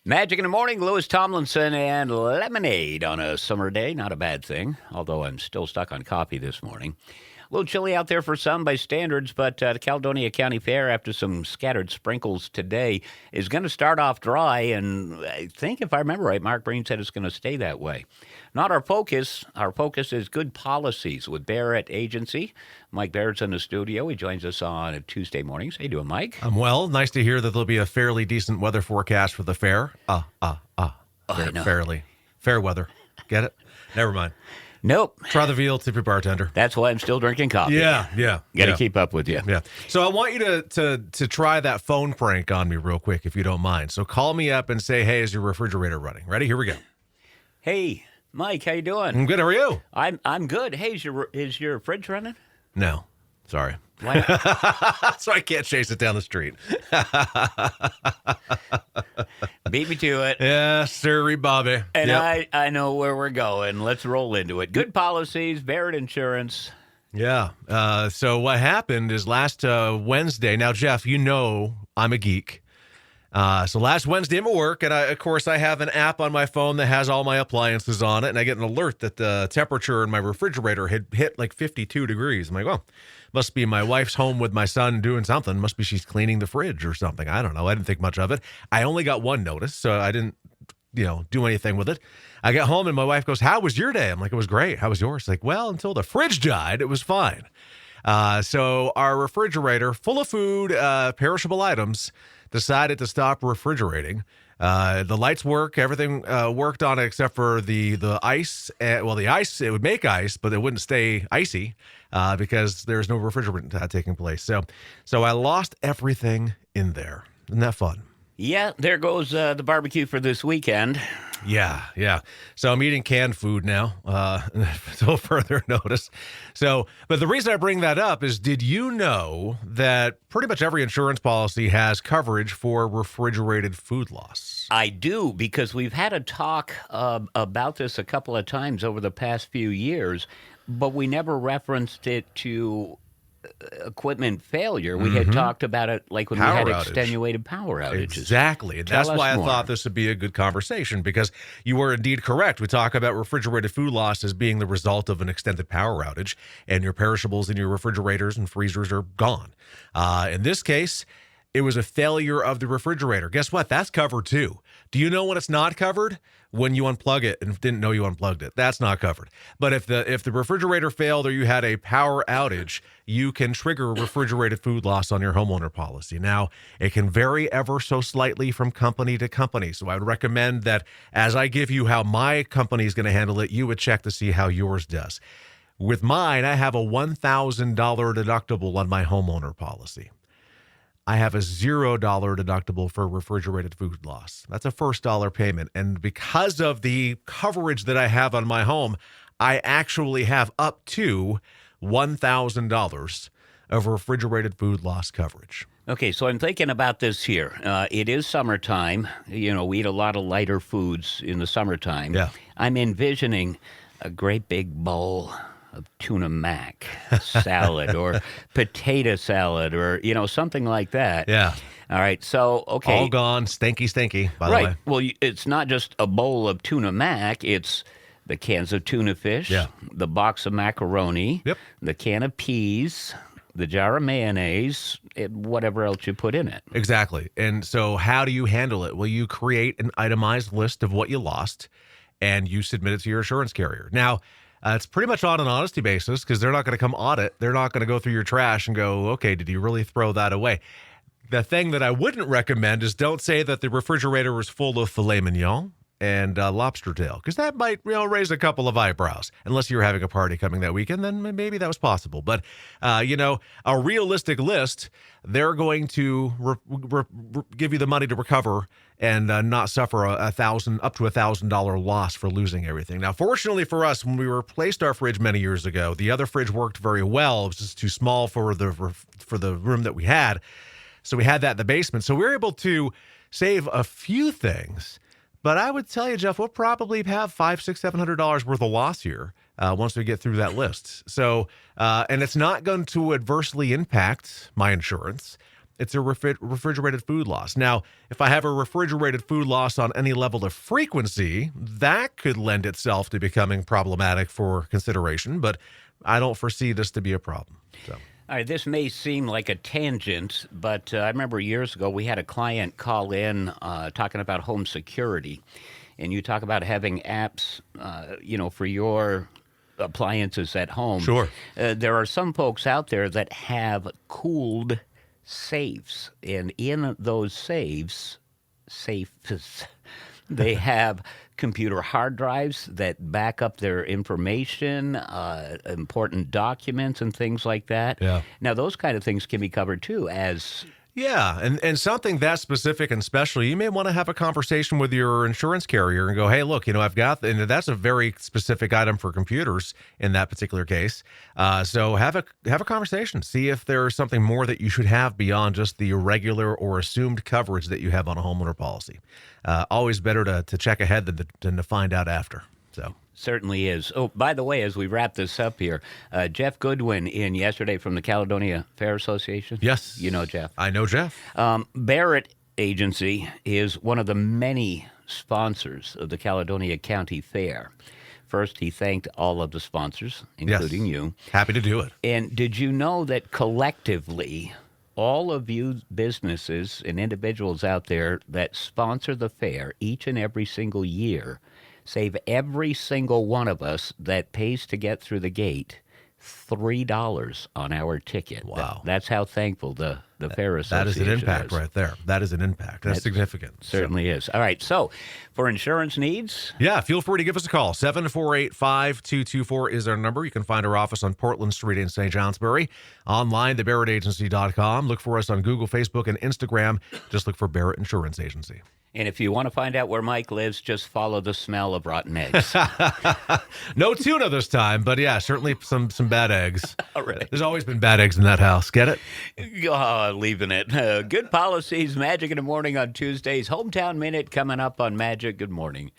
Magic in the morning, Lewis Tomlinson and lemonade on a summer day. Not a bad thing, although I'm still stuck on coffee this morning. A little chilly out there for some by standards, but the Caledonia County Fair, after some scattered sprinkles today, is going to start off dry. And I think, if I remember right, Mark Breen said it's going to stay that way. Not our focus. Our focus is good policies with Barrett Agency. Mike Barrett's in the studio. He joins us on Tuesday mornings. How you doing, Mike? I'm well. Nice to hear that there'll be a fairly decent weather forecast for the fair. Fairly. Fair weather. Get it? Never mind. Nope. Try the veal, tip your bartender. That's why I'm still drinking coffee. Yeah. Got to keep up with you. Yeah. So I want you to try that phone prank on me real quick, if you don't mind. So call me up and say, hey, is your refrigerator running? Ready? Here we go. Hey, Mike, how you doing? I'm good. How are you? I'm good. Hey, is your fridge running? No. Sorry. Why not? So I can't chase it down the street. Beat me to it. Yeah, sirree, Bobby. And Yep. I know where we're going. Let's roll into it. Good policies, Barrett Insurance. Yeah. So what happened is last Wednesday. Now, Jeff, you know I'm a geek. So last Wednesday I'm at work, and of course I have an app on my phone that has all my appliances on it, and I get an alert that the temperature in my refrigerator had hit like 52 degrees. I'm like, well, must be my wife's home with my son doing something. Must be she's cleaning the fridge or something. I don't know. I didn't think much of it. I only got one notice, so I didn't, do anything with it. I get home and my wife goes, how was your day? I'm like, it was great. How was yours? Like, well, until the fridge died, it was fine. So our refrigerator, full of food, perishable items, decided to stop refrigerating. The lights work. Everything worked on it except for the ice. The ice, it would make ice, but it wouldn't stay icy because there's no refrigerant taking place. So I lost everything in there. Isn't that fun? Yeah, there goes the barbecue for this weekend. Yeah. So I'm eating canned food now, until further notice. But the reason I bring that up is, did you know that pretty much every insurance policy has coverage for refrigerated food loss? I do, because we've had a talk about this a couple of times over the past few years, but we never referenced it to equipment failure. We had talked about it like when Power we had outage. extenuated power outages. Exactly. And that's Tell us why I more. thought this would be a good conversation, because you were indeed correct. We talk about refrigerated food loss as being the result of an extended power outage, and your perishables in your refrigerators and freezers are gone. In this case, it was a failure of the refrigerator. Guess what? That's covered too. Do you know when it's not covered? When you unplug it and didn't know you unplugged it. That's not covered. But if the refrigerator failed or you had a power outage, you can trigger refrigerated food loss on your homeowner policy. Now, it can vary ever so slightly from company to company. So I would recommend that as I give you how my company is going to handle it, you would check to see how yours does. With mine, I have a $1,000 deductible on my homeowner policy. I have a $0 deductible for refrigerated food loss. That's a first dollar payment. And because of the coverage that I have on my home, I actually have up to $1,000 of refrigerated food loss coverage. Okay, so I'm thinking about this here. It is summertime. We eat a lot of lighter foods in the summertime. Yeah. I'm envisioning a great big bowl of tuna mac salad or potato salad or, something like that. Yeah. All right, so, okay. All gone, stinky, by the Right. way. Well, it's not just a bowl of tuna mac. It's the cans of tuna fish, Yeah. the box of macaroni, Yep. the can of peas, the jar of mayonnaise, and whatever else you put in it. Exactly. And so how do you handle it? Well, you create an itemized list of what you lost, and you submit it to your insurance carrier. Now, it's pretty much on an honesty basis, because they're not going to come audit. They're not going to go through your trash and go, okay, did you really throw that away? The thing that I wouldn't recommend is don't say that the refrigerator was full of filet mignon and lobster tail, because that might raise a couple of eyebrows. Unless you're having a party coming that weekend, then maybe that was possible. But, a realistic list, they're going to give you the money to recover and not suffer up to $1,000 loss for losing everything. Now, fortunately for us, when we replaced our fridge many years ago, the other fridge worked very well. It was just too small for the room that we had. So we had that in the basement. So we were able to save a few things. But I would tell you, Jeff, we'll probably have $500, $600, $700 worth of loss here once we get through that list. So, and it's not going to adversely impact my insurance. it's a refrigerated food loss. Now, if I have a refrigerated food loss on any level of frequency, that could lend itself to becoming problematic for consideration, but I don't foresee this to be a problem. So. All right, this may seem like a tangent, but I remember years ago we had a client call in talking about home security, and you talk about having apps, for your appliances at home. Sure. There are some folks out there that have cooled safes, and in those safes, they have computer hard drives that back up their information, important documents and things like that. Yeah. Now, those kind of things can be covered too as... Yeah, and something that specific and special, you may want to have a conversation with your insurance carrier and go, hey, look, I've got, and that's a very specific item for computers in that particular case. So have a conversation. See if there's something more that you should have beyond just the irregular or assumed coverage that you have on a homeowner policy. Always better to check ahead than to find out after. So. Certainly is. Oh, by the way, as we wrap this up here, Jeff Goodwin in yesterday from the Caledonia Fair Association. Yes. You know Jeff. I know Jeff. Barrett Agency is one of the many sponsors of the Caledonia County Fair. First, he thanked all of the sponsors, including you. Happy to do it. And did you know that collectively, all of you businesses and individuals out there that sponsor the fair each and every single year save every single one of us that pays to get through the gate $3 on our ticket. Wow. That's how thankful the Fair Association That is an impact is. right there. That is an impact. That's significant. Certainly is. All right. So for insurance needs? Yeah, feel free to give us a call. 748-5224 is our number. You can find our office on Portland Street in St. Johnsbury. Online, thebarrettagency.com. Look for us on Google, Facebook, and Instagram. Just look for Barrett Insurance Agency. And if you want to find out where Mike lives, just follow the smell of rotten eggs. No tuna this time, but yeah, certainly some bad eggs. Oh, really? There's always been bad eggs in that house. Get it? Leaving it. Good policies, Magic in the Morning on Tuesdays. Hometown Minute coming up on Magic. Good morning.